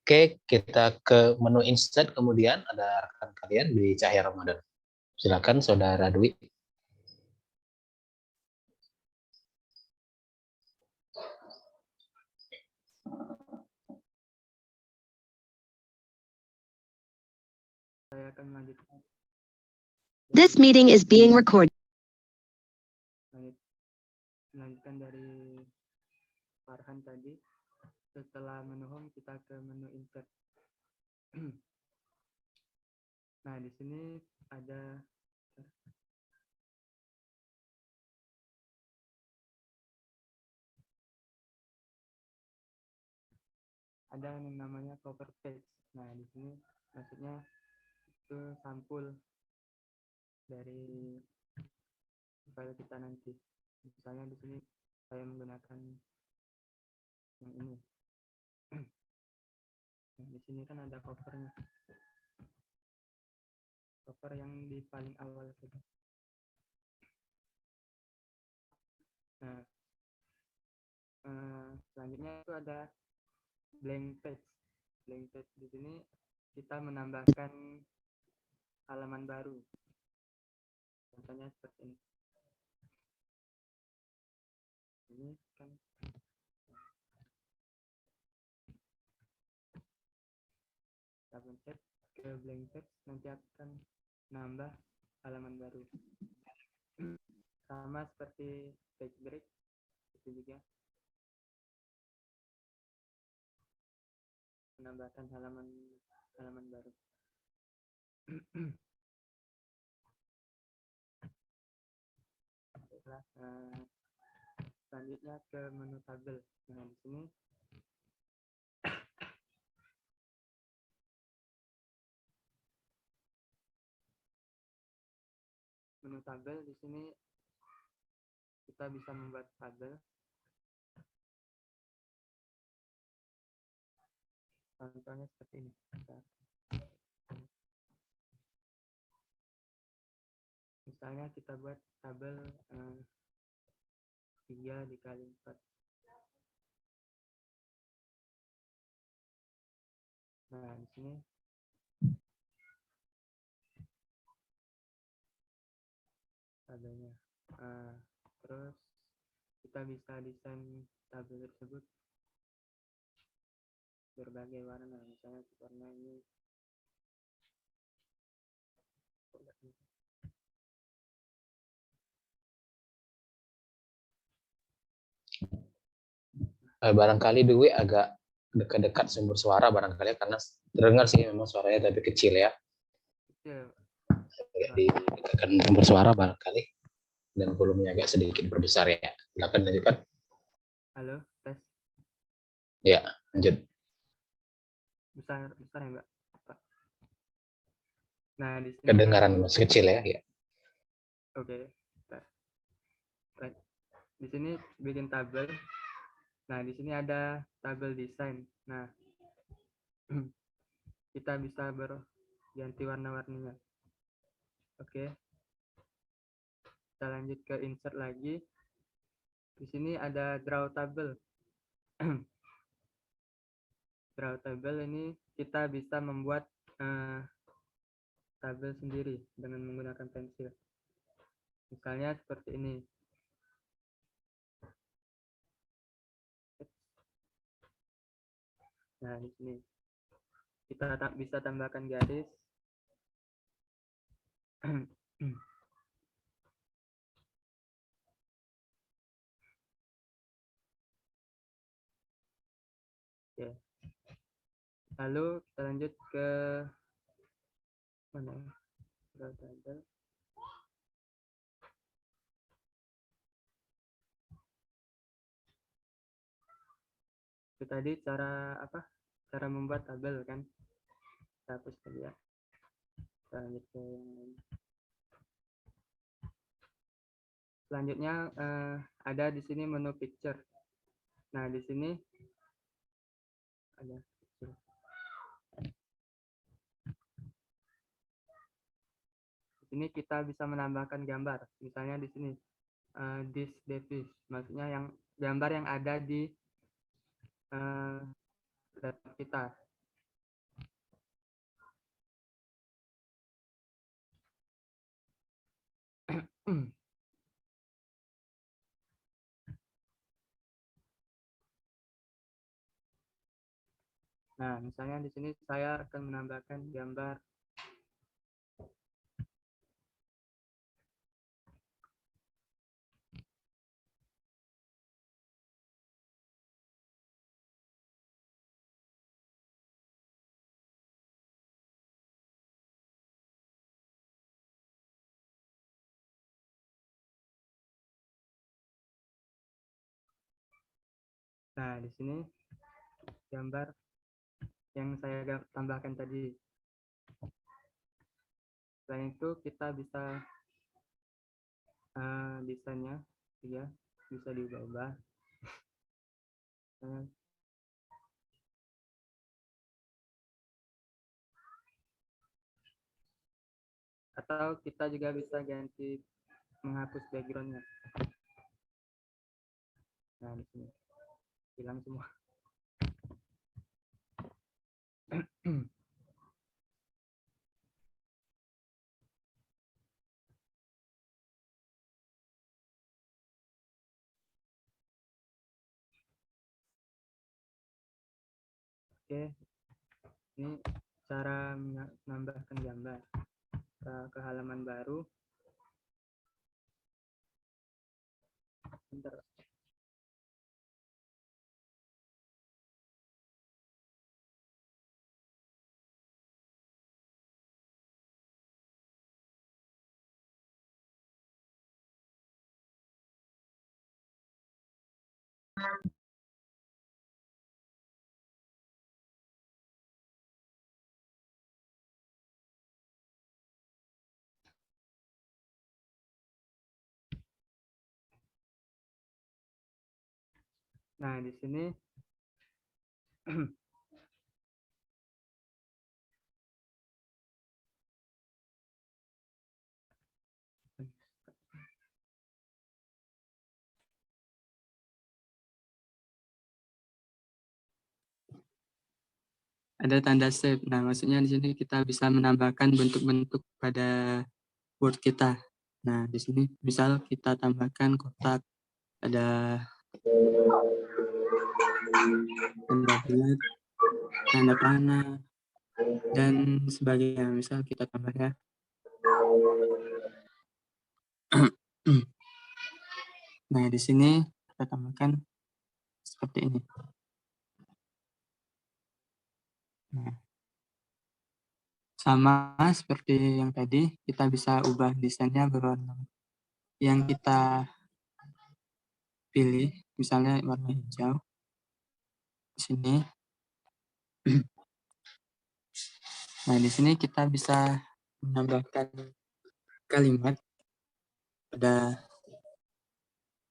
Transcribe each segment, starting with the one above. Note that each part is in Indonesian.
Oke, kita ke menu insert, kemudian ada rekan kalian di Cahaya Ramadan. Silakan Saudara Dwi. Saya akan melanjutkan. This meeting is being recorded. Melanjutkan dari Farhan tadi. Setelah menu home kita ke menu insert. Nah, di sini ada yang namanya cover page. Nah, di sini maksudnya itu sampul dari file kita nanti. Misalnya di sini saya menggunakan yang ini. Nah, di sini kan ada covernya. Cover yang di paling awal saja. Nah, selanjutnya itu ada blank page. Blank page di sini kita menambahkan halaman baru. Contohnya seperti ini. Ini kan kita pencet ke blank page, nanti akan nambah halaman baru. Sama seperti page break, itu juga menambahkan halaman baru. Selanjutnya ke menu tabel. Nah, di sini menu tabel, di sini kita bisa membuat tabel. Contohnya seperti ini. Misalnya kita buat tabel 3 dikali 4. Nah, di sini tabelnya. Terus kita bisa desain tabel tersebut berbagai warna. Misalnya warna ini Barangkali Dwi agak dekat-dekat sumber suara barangkali karena terdengar sih memang suaranya tapi kecil ya. kecil. Agak didekatkan sumber suara barangkali dan volumenya agak sedikit berbesar ya. Silakan lanjutkan. Halo, tes. Ya, lanjut. Besar ya, Mbak? Nah, di sini Kedengaran masih kecil ya. Oke. Right. Di sini bikin tabel. Nah, di sini ada tabel desain. Nah, kita bisa berganti warna-warninya. Oke. Kita lanjut ke insert lagi. Di sini ada draw table. Draw table ini kita bisa membuat tabel sendiri dengan menggunakan pensil. Misalnya seperti ini. Nah, di sini kita bisa tambahkan garis. Oke. Lalu kita lanjut ke mana? Draw table. Itu tadi cara membuat tabel kan. Kita hapus tadi ya. Kita lanjut ke yang lain. Selanjutnya ada di sini menu picture. Nah, di sini ada picture. Di sini kita bisa menambahkan gambar. Misalnya di sini this device, maksudnya gambar yang ada di laptop kita. Nah, misalnya di sini saya akan menambahkan gambar. Nah, di sini gambar yang saya tambahkan tadi. Selain itu kita bisa desainnya ya bisa diubah-ubah. Atau kita juga bisa ganti menghapus backgroundnya. Nah, di sini hilang semua. Oke, ini cara menambahkan gambar. Kita ke halaman baru. Bentar. Nah, di sini ada tanda save. Nah, maksudnya di sini kita bisa menambahkan bentuk-bentuk pada Word kita. Nah, di sini misal kita tambahkan kotak, ada tanda bulat, tanda panah, dan sebagainya. Misal kita tambah ya. Nah, di sini kita tambahkan seperti ini. Nah, sama seperti yang tadi, kita bisa ubah desainnya berwarna yang kita pilih, misalnya warna hijau. Di sini. Nah, di sini kita bisa menambahkan kalimat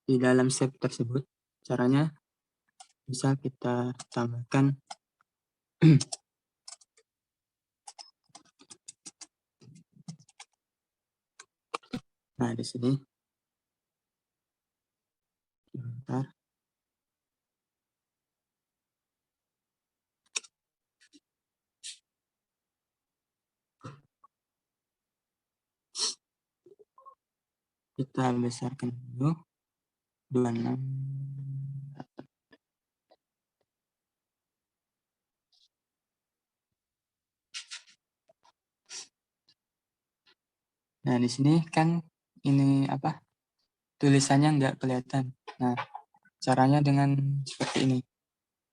di dalam shape tersebut. Caranya bisa kita tambahkan nah, di sini. Bentar. Kita besarkan dulu 26. Nah, di sini kan ini apa? Tulisannya nggak kelihatan. Nah, caranya dengan seperti ini.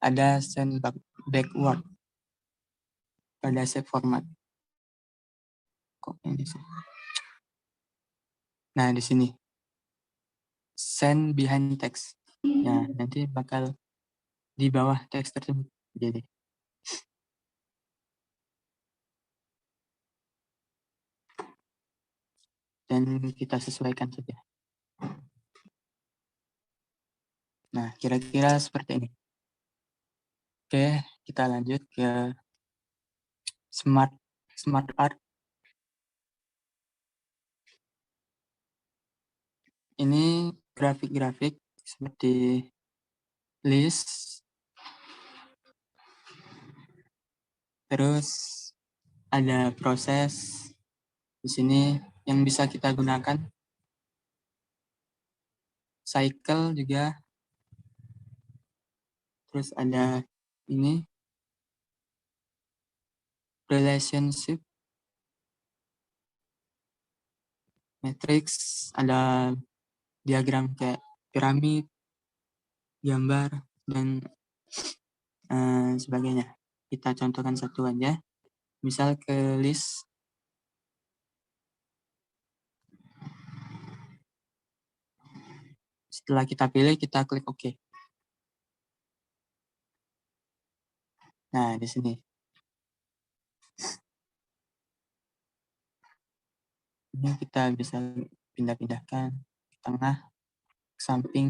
Ada send backward pada save format. Kok ini sih? Nah, di sini send behind text. Nah, nanti bakal di bawah teks tersebut. Jadi dan kita sesuaikan saja. Nah, kira-kira seperti ini. Oke, kita lanjut ke smart art. Ini grafik-grafik seperti list, terus ada proses di sini yang bisa kita gunakan cycle juga. Terus ada ini relationship, matrix, ada diagram kayak piramid, gambar, dan sebagainya. Kita contohkan satu aja. Misal ke list. Setelah kita pilih, kita klik OK. Nah, di sini. Ini kita bisa pindah-pindahkan ke tengah, ke samping.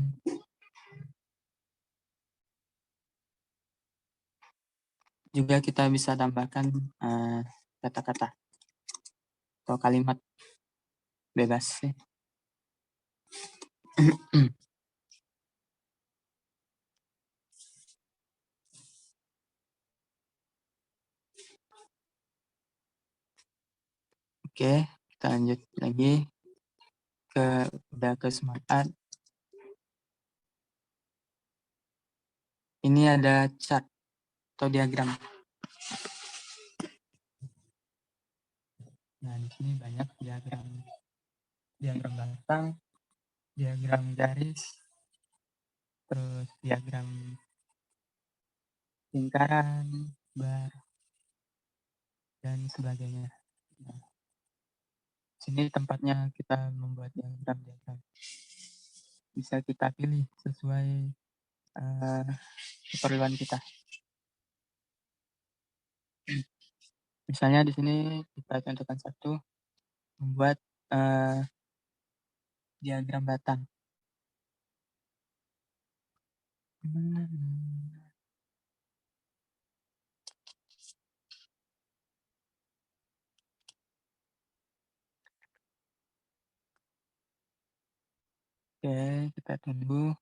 Juga kita bisa tambahkan kata-kata atau kalimat bebas. Oke, kita lanjut lagi ke Smart Art. Ini ada chart atau diagram. Nah, di sini banyak diagram bentang, diagram garis, terus diagram lingkaran, bar, dan sebagainya. Nah, sini tempatnya kita membuat diagram. Bisa kita pilih sesuai keperluan kita. Misalnya di sini kita contohkan satu, membuat diagram batang. Oke, kita tunggu.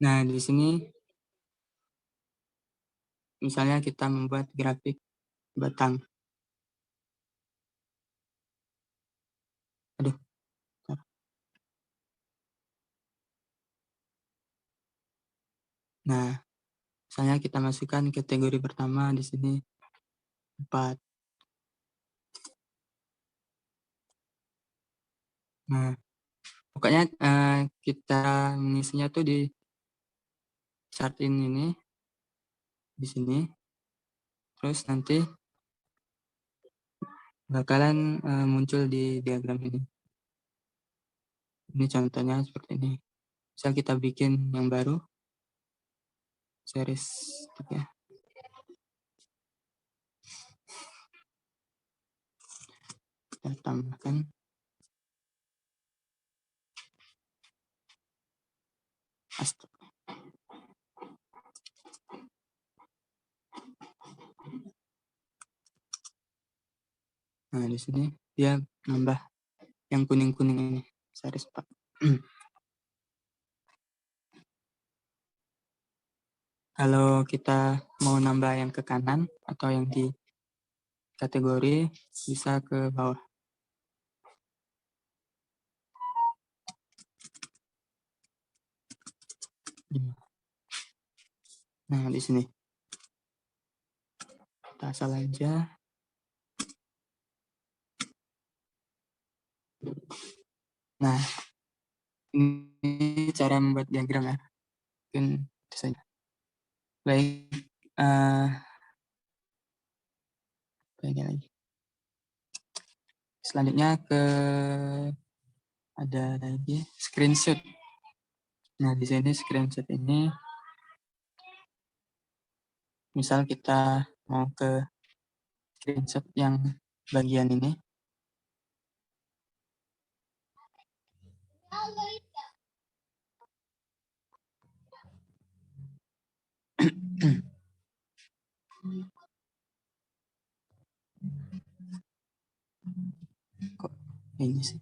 Nah, di sini misalnya kita membuat grafik batang. Aduh. Nah, misalnya kita masukkan kategori pertama di sini 4. Nah, pokoknya kita mengisinya tuh di chart ini di sini. Terus nanti bakalan muncul di diagram ini. Ini contohnya seperti ini. Bisa kita bikin yang baru, series 3. Kita tambahkan. Nah, di sini dia nambah yang kuning-kuning ini, series 4. Kalau kita mau nambah yang ke kanan atau yang di kategori, bisa ke bawah. Nah, di sini. Kita asal aja. Nah, ini cara membuat diagram ya. Mungkin itu saja. Baik. Lagi. Selanjutnya ada lagi screenshot. Nah, di sini screenshot ini misal kita mau ke screenshot yang bagian ini. Kok ini sih.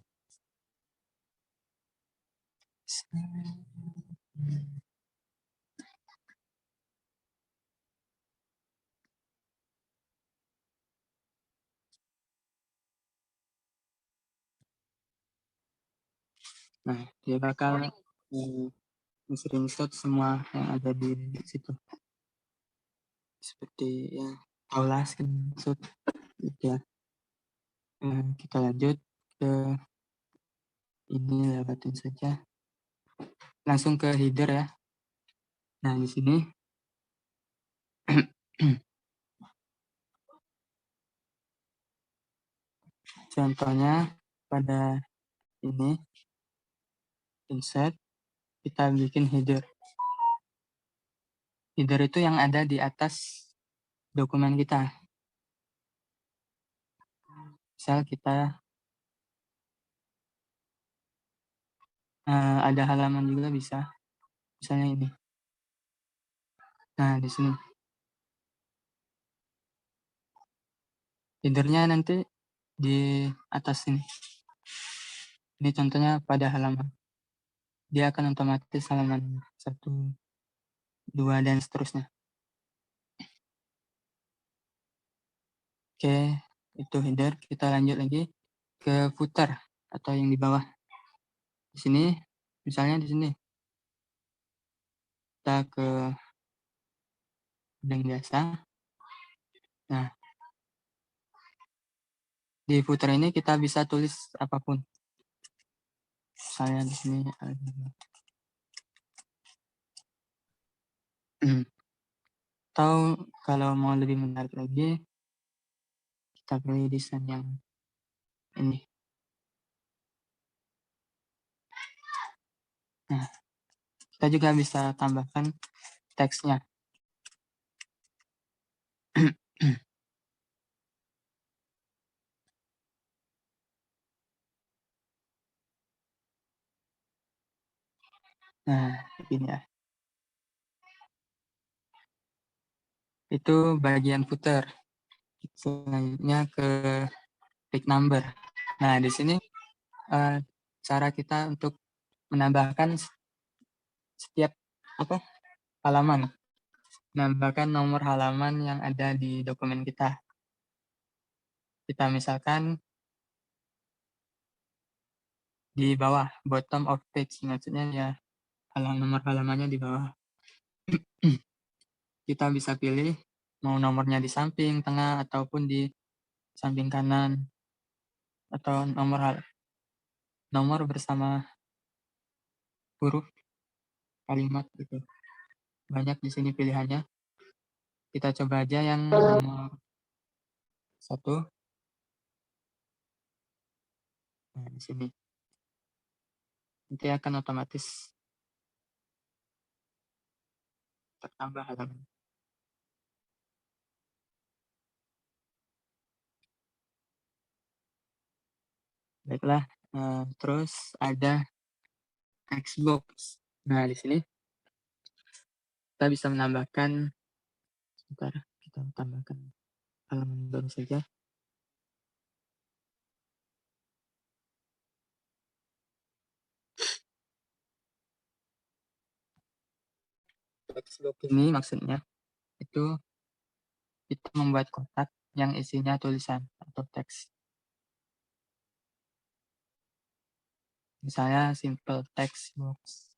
Nah, dia bakal screenshot semua yang ada di situ. Seperti ya, tahulah screenshot gitu ya. Kita lanjut ke ini, lewatin saja. Langsung ke header ya. Nah, di sini contohnya pada ini insert, kita bikin header. Header itu yang ada di atas dokumen kita. Misal kita ada halaman juga bisa, misalnya ini. Nah, di sini headernya nanti di atas ini. Ini contohnya pada halaman. Dia akan otomatis halaman 1, 2, dan seterusnya. Oke, itu header. Kita lanjut lagi ke footer atau yang di bawah. Di sini, misalnya di sini. Kita ke yang biasa. Nah, di footer ini kita bisa tulis apapun. Misalnya di sini atau kalau mau lebih menarik lagi, kita pilih desain yang ini. Nah, kita juga bisa tambahkan teksnya. Nah, begini ya. Itu bagian footer. Selanjutnya ke page number. Nah, di sini cara kita untuk menambahkan setiap halaman, menambahkan nomor halaman yang ada di dokumen kita. Kita misalkan di bawah, bottom of page, maksudnya ya nomor halamannya di bawah. Kita bisa pilih mau nomornya di samping, tengah, ataupun di samping kanan, atau nomor bersama huruf kalimat gitu. Banyak di sini pilihannya. Kita coba aja yang nomor 1. Nah, di sini. Nanti akan otomatis tertambah halaman. Baiklah, terus ada text box. Nah, di sini kita bisa menambahkan, sebentar, kita tambahkan halaman baru saja. Text box ini maksudnya itu kita membuat kotak yang isinya tulisan atau teks. Misalnya simple text box.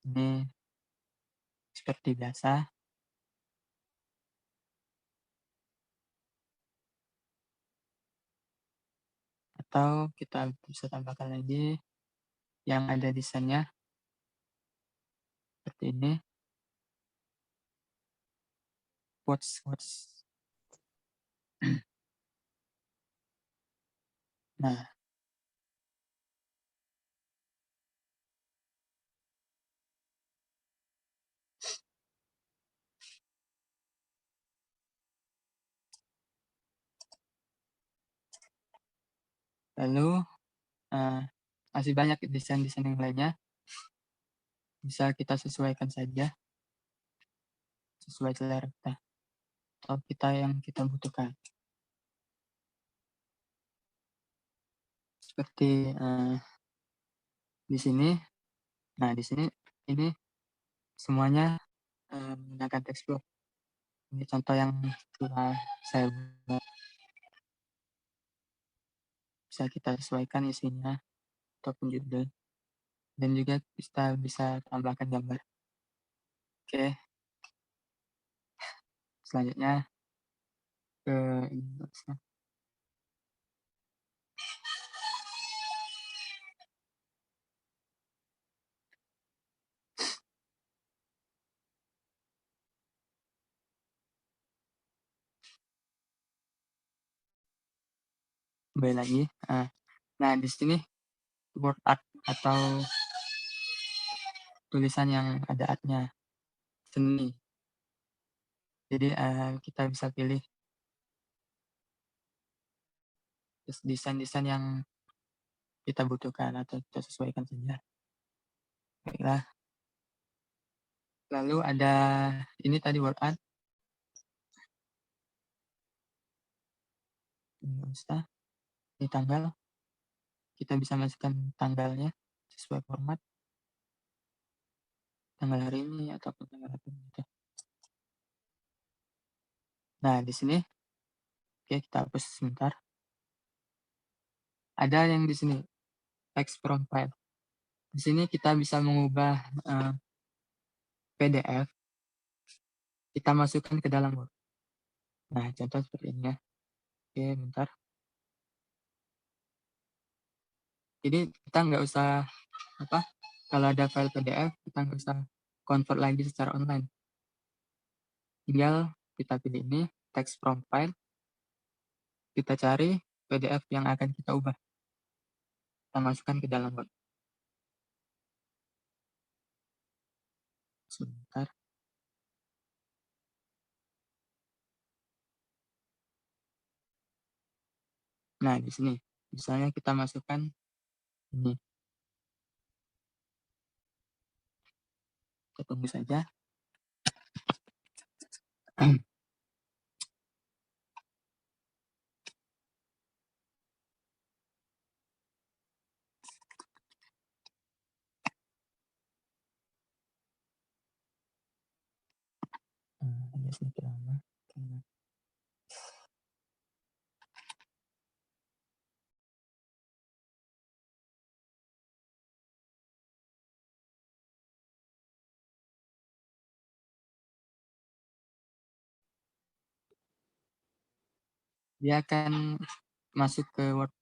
Ini seperti biasa. Atau kita bisa tambahkan lagi yang ada desainnya seperti ini. Quotes. Nah, lalu masih banyak desain-desain yang lainnya. Bisa kita sesuaikan saja sesuai selera kita atau kita yang kita butuhkan. seperti di sini. Nah, di sini ini semuanya menggunakan text block. Ini contoh yang telah saya buat. Bisa kita sesuaikan isinya ataupun judul, dan juga kita bisa tambahkan gambar. Oke, selanjutnya ke inbox-nya. Kembali lagi. Nah, di sini word art atau tulisan yang ada artnya, seni. Jadi kita bisa pilih desain-desain yang kita butuhkan atau kita sesuaikan saja. Baiklah. Lalu ada ini tadi word art. Ini tanggal. Kita bisa masukkan tanggalnya sesuai format. Tanggal hari ini ataupun tanggal apa gitu. Nah, di sini oke, kita hapus sebentar. Ada yang di sini text from file. Di sini kita bisa mengubah PDF, kita masukkan ke dalam Word. Nah, contoh seperti ini ya. Oke, bentar. Jadi kita nggak usah kalau ada file PDF kita nggak usah convert lagi secara online. Tinggal kita pilih ini text from file, kita cari PDF yang akan kita ubah, kita masukkan ke dalam Word. Sebentar. Nah, di sini misalnya kita masukkan ini. Kita tunggu saja. Agak sedikit lama. Dia akan masuk ke Word.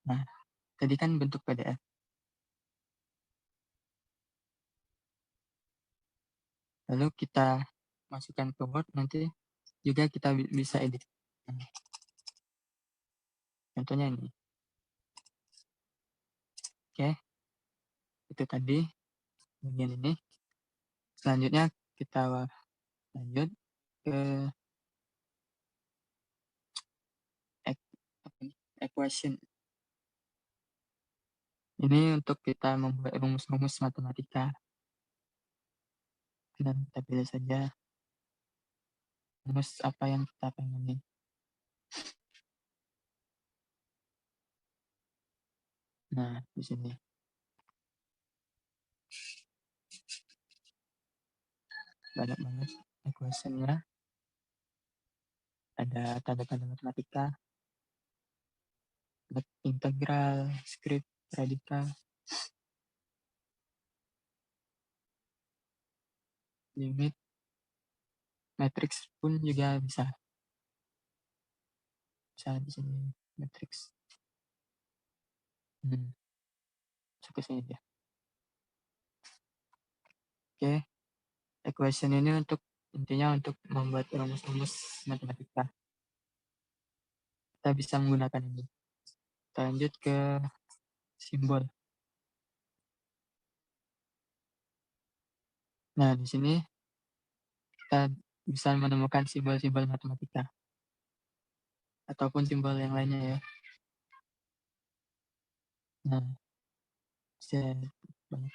Nah, tadi kan bentuk PDF. Lalu kita masukkan ke Word, nanti juga kita bisa edit. Contohnya ini. Oke, itu tadi bagian ini. Selanjutnya kita lanjut ke equation. Ini untuk kita membuat rumus-rumus matematika. Dan kita pilih saja rumus apa yang kita pengen. Nah, di sini. Banyak banget equation-nya. Ada tanda-tanda matematika, integral, script, radikal, limit, matrix pun juga bisa. Bisa di sini matrix. Masuk ke sini dia. Oke, equation ini intinya untuk membuat rumus-rumus matematika. Kita bisa menggunakan ini. Kita lanjut ke simbol. Nah, di sini kita bisa menemukan simbol-simbol matematika ataupun simbol yang lainnya ya. Nah, bisa banyak.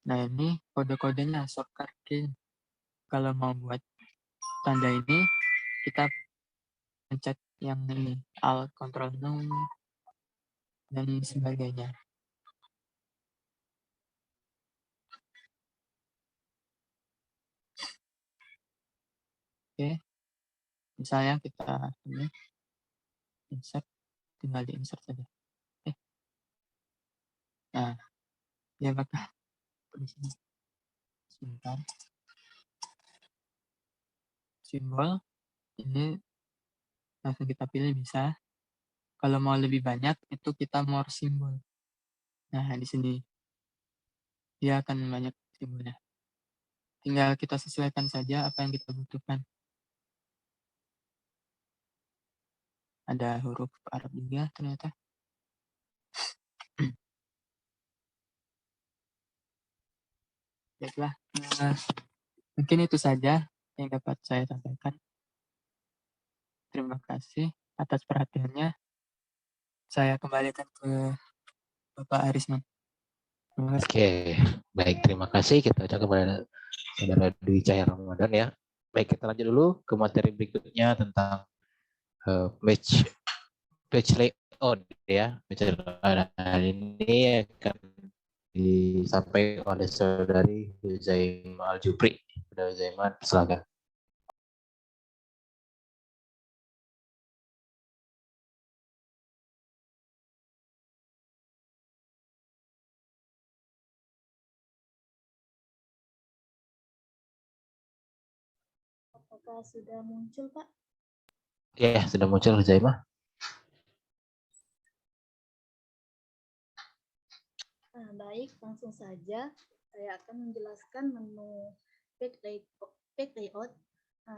Nah, ini kode-kodenya, shortcut key. Kalau mau buat tanda ini, kita pencet yang ini, Alt, Ctrl, 0, dan sebagainya. Oke, misalnya kita ini insert, tinggal di insert saja. Oke. Nah, ya maka di sini sebentar. Simbol ini langsung kita pilih bisa. Kalau mau lebih banyak itu kita more simbol. Nah, di sini dia akan banyak simbolnya. Tinggal kita sesuaikan saja apa yang kita butuhkan. Ada huruf Arab juga ternyata. Baiklah, mungkin itu saja yang dapat saya sampaikan. Terima kasih atas perhatiannya. Saya kembalikan ke Bapak Arisman. Terima kasih. Oke, baik, terima kasih. Kita ucapkan kepada Saudara Dwi Cahaya Ramadan ya. Baik, kita lanjut dulu ke materi berikutnya tentang page layout ya. Page layout ini akan disampaikan oleh Saudari Huzaim Al-Jupri. Saudara Huzaiman, silakan. Apakah sudah muncul, Pak? Ya, sudah muncul Huzaimah. Baik, langsung saja saya akan menjelaskan menu page layout.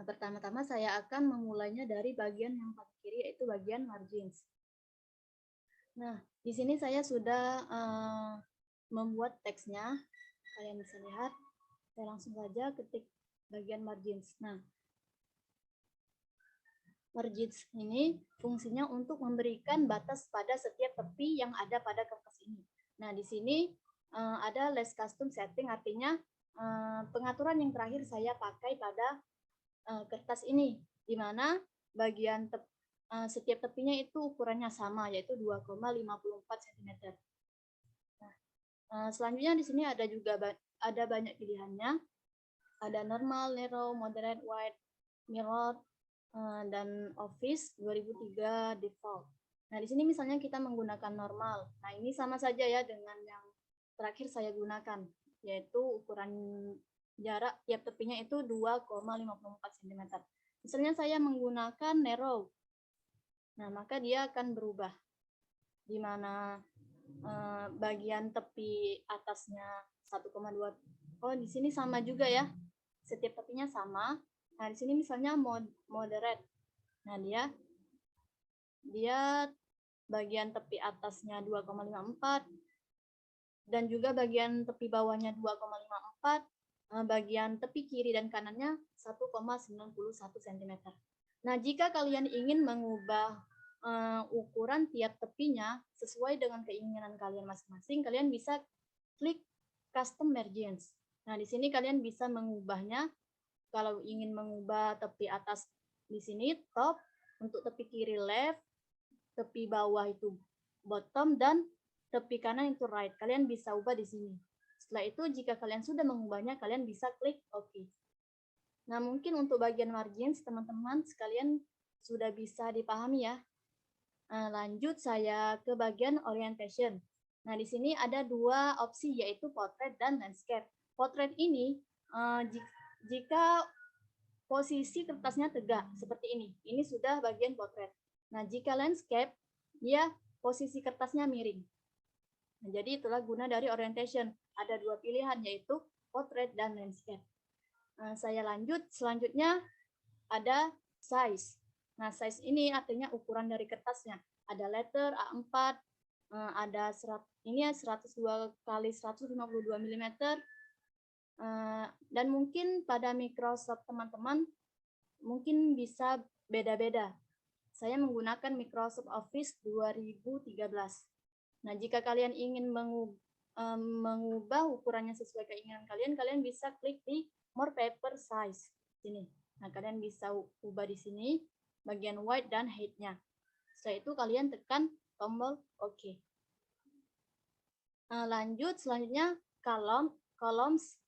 Pertama-tama saya akan memulainya dari bagian yang paling kiri, yaitu bagian margins. Nah, di sini saya sudah membuat teksnya. Kalian bisa lihat. Saya langsung saja ketik bagian margins. Nah, margins ini fungsinya untuk memberikan batas pada setiap tepi yang ada pada kertas ini. Nah, di sini ada less custom setting, artinya pengaturan yang terakhir saya pakai pada kertas ini, di mana bagian setiap tepinya itu ukurannya sama, yaitu 2,54 cm. Nah, selanjutnya di sini ada juga ada banyak pilihannya. Ada normal, narrow, moderate, wide, mirror, dan Office 2003 default. Nah, di sini misalnya kita menggunakan normal. Nah, ini sama saja ya dengan yang terakhir saya gunakan, yaitu ukuran jarak tiap tepinya itu 2,54 cm. Misalnya saya menggunakan narrow. Nah, maka dia akan berubah, di mana bagian tepi atasnya 1,2. Oh, di sini sama juga ya. Setiap tepinya sama. Nah, di sini misalnya moderate. Nah, dia bagian tepi atasnya 2,54 dan juga bagian tepi bawahnya 2,54, bagian tepi kiri dan kanannya 1,91 cm. Nah, jika kalian ingin mengubah ukuran tiap tepinya sesuai dengan keinginan kalian masing-masing, kalian bisa klik custom margins. Nah, di sini kalian bisa mengubahnya. Kalau ingin mengubah tepi atas di sini top, untuk tepi kiri left, tepi bawah itu bottom, dan tepi kanan itu right. Kalian bisa ubah di sini. Setelah itu, jika kalian sudah mengubahnya, kalian bisa klik OK. Nah, mungkin untuk bagian margins, teman-teman sekalian sudah bisa dipahami ya. Lanjut saya ke bagian orientation. Nah, di sini ada dua opsi, yaitu portrait dan landscape. Portrait ini, jika posisi kertasnya tegak seperti ini sudah bagian portrait. Nah, jika landscape, dia posisi kertasnya miring. Nah, jadi itulah guna dari orientation. Ada dua pilihan, yaitu portrait dan landscape. Saya lanjut, selanjutnya ada size. Nah, size ini artinya ukuran dari kertasnya. Ada letter A4, ada ini 102 kali 152 mm. Dan mungkin pada Microsoft teman-teman mungkin bisa beda-beda. Saya menggunakan Microsoft Office 2013. Nah, jika kalian ingin mengubah ukurannya sesuai keinginan kalian, kalian bisa klik di more paper size sini. Nah, kalian bisa ubah di sini bagian width dan height-nya. Setelah itu kalian tekan tombol OK. Nah, lanjut selanjutnya columns.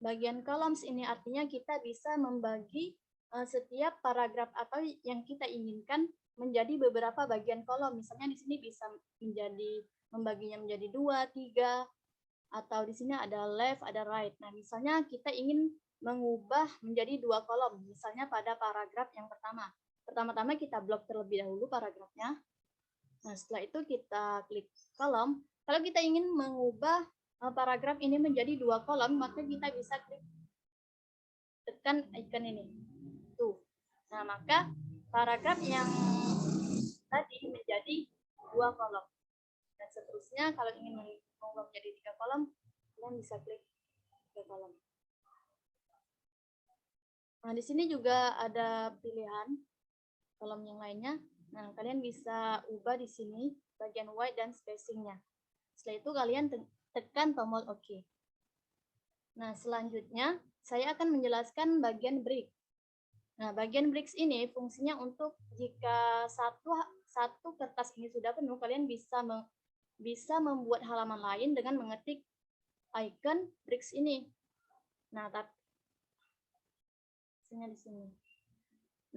Bagian columns ini artinya kita bisa membagi setiap paragraf atau yang kita inginkan menjadi beberapa bagian kolom. Misalnya di sini bisa membaginya menjadi 2, 3, atau di sini ada left, ada right. Nah, misalnya kita ingin mengubah menjadi 2 kolom, misalnya pada paragraf yang pertama. Pertama-tama kita blok terlebih dahulu paragrafnya. Nah, setelah itu kita klik kolom. Kalau kita ingin mengubah paragraf ini menjadi 2 kolom, maka kita bisa tekan icon ini. Tuh. Nah, maka paragraf yang tadi menjadi 2 kolom. Dan seterusnya, kalau ingin mengubah menjadi 3 kolom, kalian bisa klik 3 kolom. Nah, di sini juga ada pilihan kolom yang lainnya. Nah, kalian bisa ubah di sini bagian width dan spacing-nya. Setelah itu kalian tekan tombol OK. Nah, selanjutnya saya akan menjelaskan bagian break. Nah, bagian breaks ini fungsinya untuk jika satu kertas ini sudah penuh, kalian bisa membuat halaman lain dengan mengetik icon breaks ini. Nah, di sini.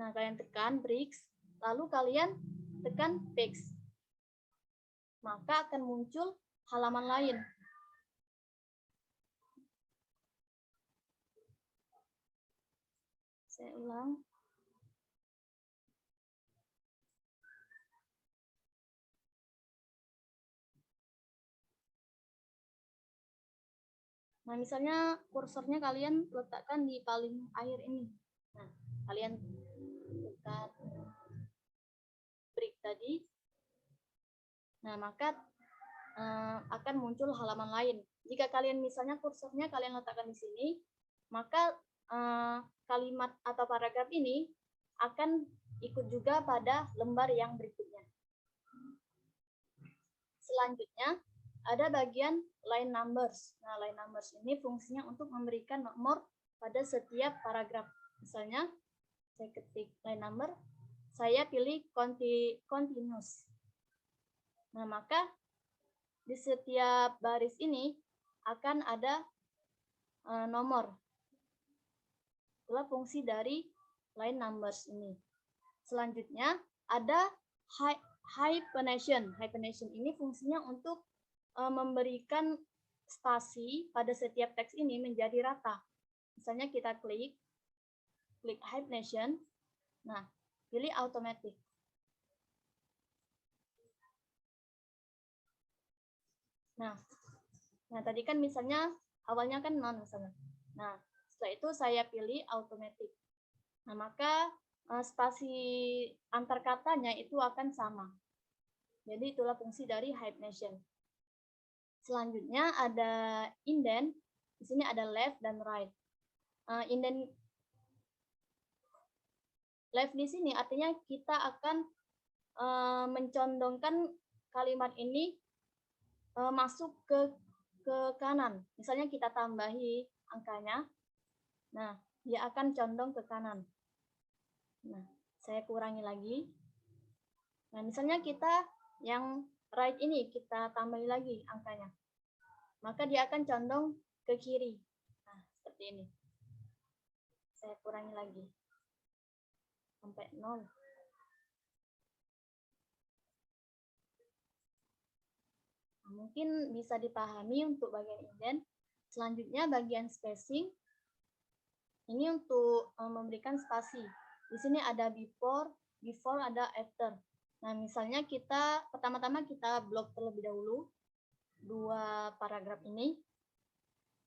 Nah, kalian tekan breaks, lalu kalian tekan paste. Maka akan muncul halaman lain. Saya ulang. Nah, misalnya kursornya kalian letakkan di paling akhir ini. Nah, kalian tekan break tadi. Nah, maka akan muncul halaman lain. Jika kalian misalnya kursornya kalian letakkan di sini, maka kalimat atau paragraf ini akan ikut juga pada lembar yang berikutnya. Selanjutnya, ada bagian line numbers. Nah, line numbers ini fungsinya untuk memberikan nomor pada setiap paragraf. Misalnya, saya ketik line number, saya pilih continuous. Nah, maka di setiap baris ini akan ada nomor. Itulah fungsi dari line numbers ini. Selanjutnya, ada hyphenation. Hyphenation ini fungsinya untuk memberikan spasi pada setiap teks ini menjadi rata. Misalnya kita klik hyphenation. Nah, pilih automatic. Nah, tadi kan misalnya awalnya kan non misalnya. Nah, setelah itu saya pilih automatic. Nah, maka spasi antar katanya itu akan sama. Jadi itulah fungsi dari hyphenation. Selanjutnya ada indent. Di sini ada left dan right. Indent left di sini artinya kita akan mencondongkan kalimat ini masuk ke kanan. Misalnya kita tambahi angkanya. Nah, dia akan condong ke kanan. Nah, saya kurangi lagi. Nah, misalnya kita yang right ini kita tambahi lagi angkanya. Maka dia akan condong ke kiri. Nah, seperti ini. Saya kurangi lagi. Sampai 0. Nah, mungkin bisa dipahami untuk bagian indent. Selanjutnya bagian spacing. Ini untuk memberikan spasi. Di sini ada before ada after. Nah, misalnya kita pertama-tama kita blok terlebih dahulu 2 paragraf ini.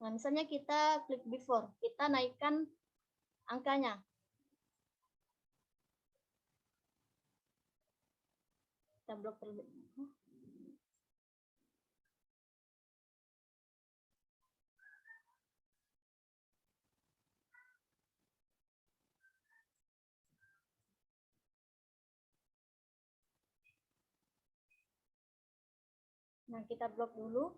Nah, misalnya kita klik before, kita naikkan angkanya. Kita blok terlebih dahulu. Nah, kita blok dulu.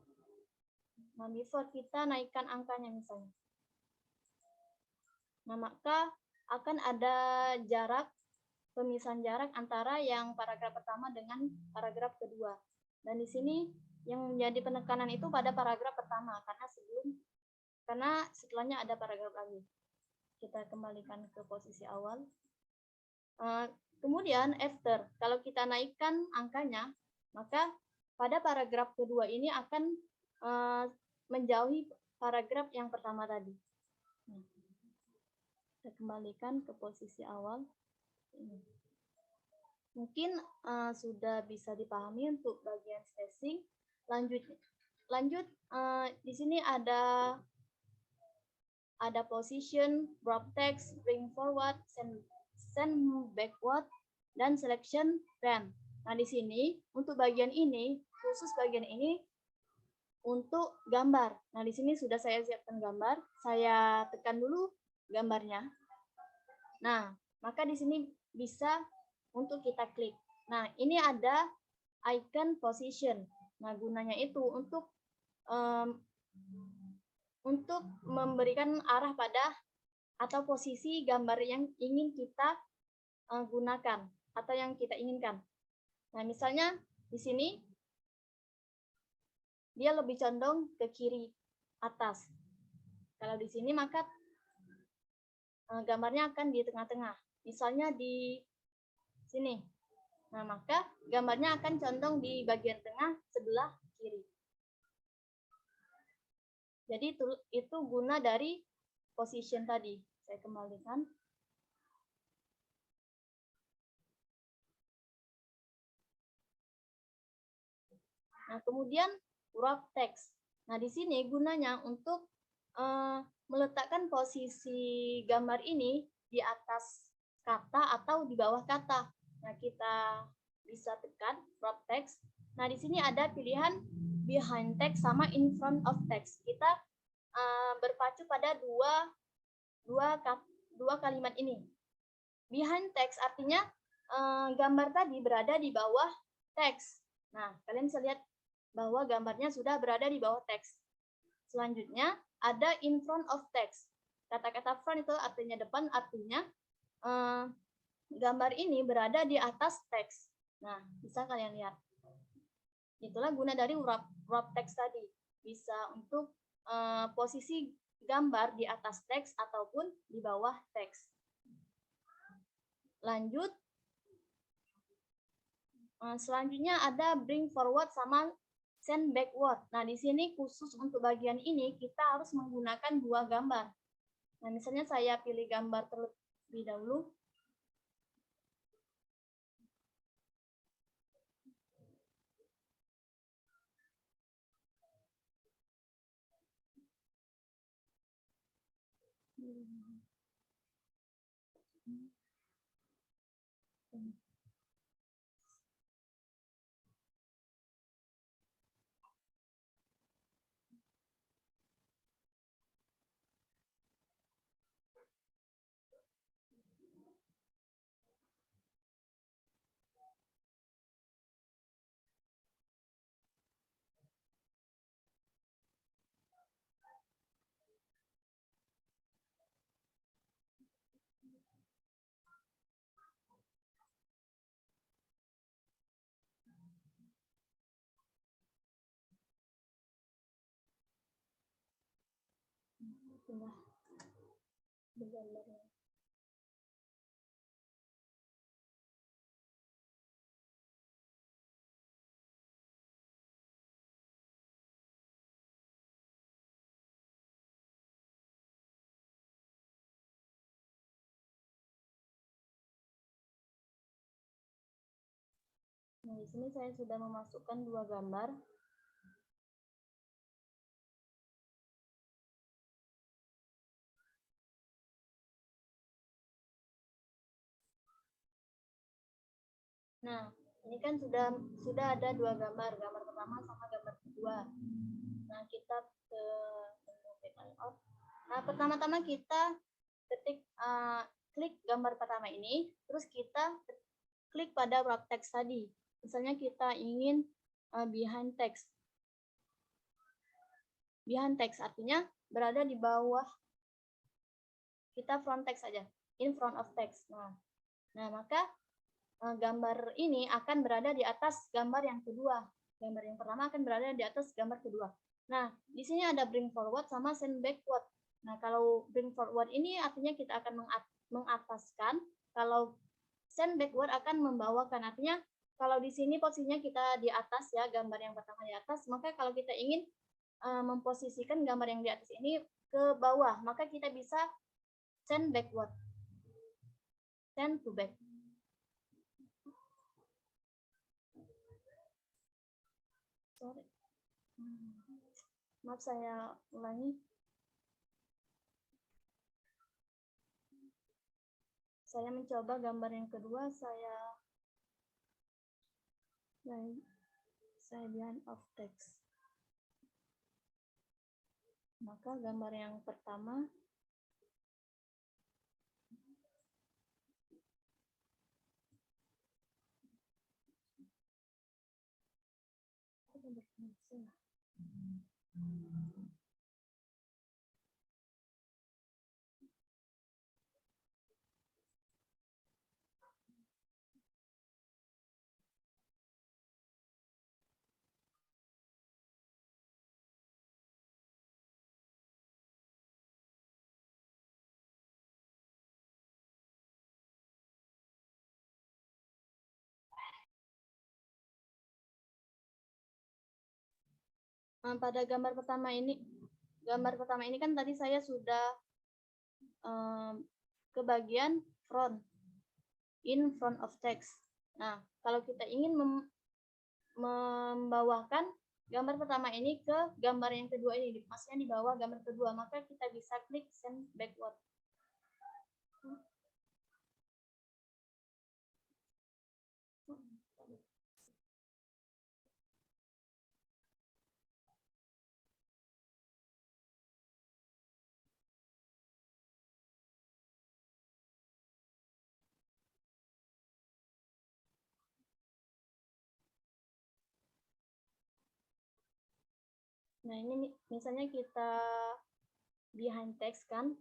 Nah, before kita naikkan angkanya misalnya. Nah, maka akan ada jarak, pemisahan jarak antara yang paragraf pertama dengan paragraf kedua. Dan di sini yang menjadi penekanan itu pada paragraf pertama, karena setelahnya ada paragraf lagi. Kita kembalikan ke posisi awal. Kemudian after, kalau kita naikkan angkanya, maka pada paragraf kedua ini akan menjauhi paragraf yang pertama tadi. Kita kembalikan ke posisi awal. Mungkin sudah bisa dipahami untuk bagian spacing. Lanjut, di sini ada position, wrap text, bring forward, send backward, dan selection trend. Nah, di sini untuk bagian ini, khusus bagian ini untuk gambar. Nah, di sini sudah saya siapkan gambar. Saya tekan dulu gambarnya. Nah, maka di sini bisa untuk kita klik. Nah, ini ada icon position. Nah, gunanya itu untuk memberikan arah pada atau posisi gambar yang ingin kita gunakan atau yang kita inginkan. Nah, misalnya di sini dia lebih condong ke kiri atas. Kalau di sini maka gambarnya akan di tengah-tengah. Misalnya di sini. Nah, maka gambarnya akan condong di bagian tengah sebelah kiri. Jadi itu guna dari position tadi. Saya kembalikan. Nah, kemudian wrap text. Nah, di sini gunanya untuk meletakkan posisi gambar ini di atas kata atau di bawah kata. Nah, kita bisa tekan wrap text. Nah, di sini ada pilihan behind text sama in front of text. Kita berpacu pada dua kalimat ini. Behind text artinya gambar tadi berada di bawah teks. Nah, kalian bisa lihat bahwa gambarnya sudah berada di bawah teks. Selanjutnya ada in front of text. Kata-kata front itu artinya depan, artinya gambar ini berada di atas teks. Nah, bisa kalian lihat. Itulah guna dari wrap text tadi. Bisa untuk posisi gambar di atas teks ataupun di bawah teks. Lanjut. Selanjutnya ada bring forward sama send backward. Nah, di sini khusus untuk bagian ini kita harus menggunakan dua gambar. Nah, misalnya saya pilih gambar terlebih dahulu. Nah, di sini saya sudah memasukkan dua gambar. Nah, ini kan sudah ada dua gambar pertama sama gambar kedua. Nah, kita ke menu layout. Nah, pertama-tama kita klik gambar pertama ini, terus kita klik pada wrap text tadi. Misalnya kita ingin behind text. behind text, artinya berada di bawah kita front text saja, in front of text. Nah maka gambar ini akan berada di atas gambar yang kedua. Gambar yang pertama akan berada di atas gambar kedua. Nah, di sini ada bring forward sama send backward. Nah, kalau bring forward ini artinya kita akan mengataskan, kalau send backward akan membawakan. Artinya kalau di sini posisinya kita di atas ya, gambar yang pertama di atas, maka kalau kita ingin memposisikan gambar yang di atas ini ke bawah, maka kita bisa send backward. Send to back. Sorry. Maaf, saya ulangi. Saya mencoba gambar yang kedua, saya behind of text. Maka gambar yang pertama pada gambar pertama ini kan tadi saya sudah ke bagian front, in front of text. Nah, kalau kita ingin membawakan gambar pertama ini ke gambar yang kedua ini, maksudnya di bawah gambar kedua, maka kita bisa klik send backward. Nah, ini misalnya kita behind text kan.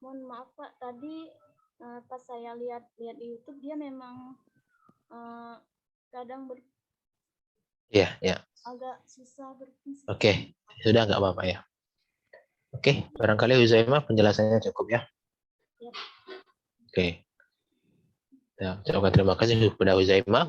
Mohon maaf Pak, tadi pas saya lihat di YouTube dia memang kadang agak susah berfungsi. Oke, sudah nggak apa-apa ya. Oke, barangkali Huzaimah penjelasannya cukup ya. Ya. Oke. Ya, terima kasih kepada Huzaimah.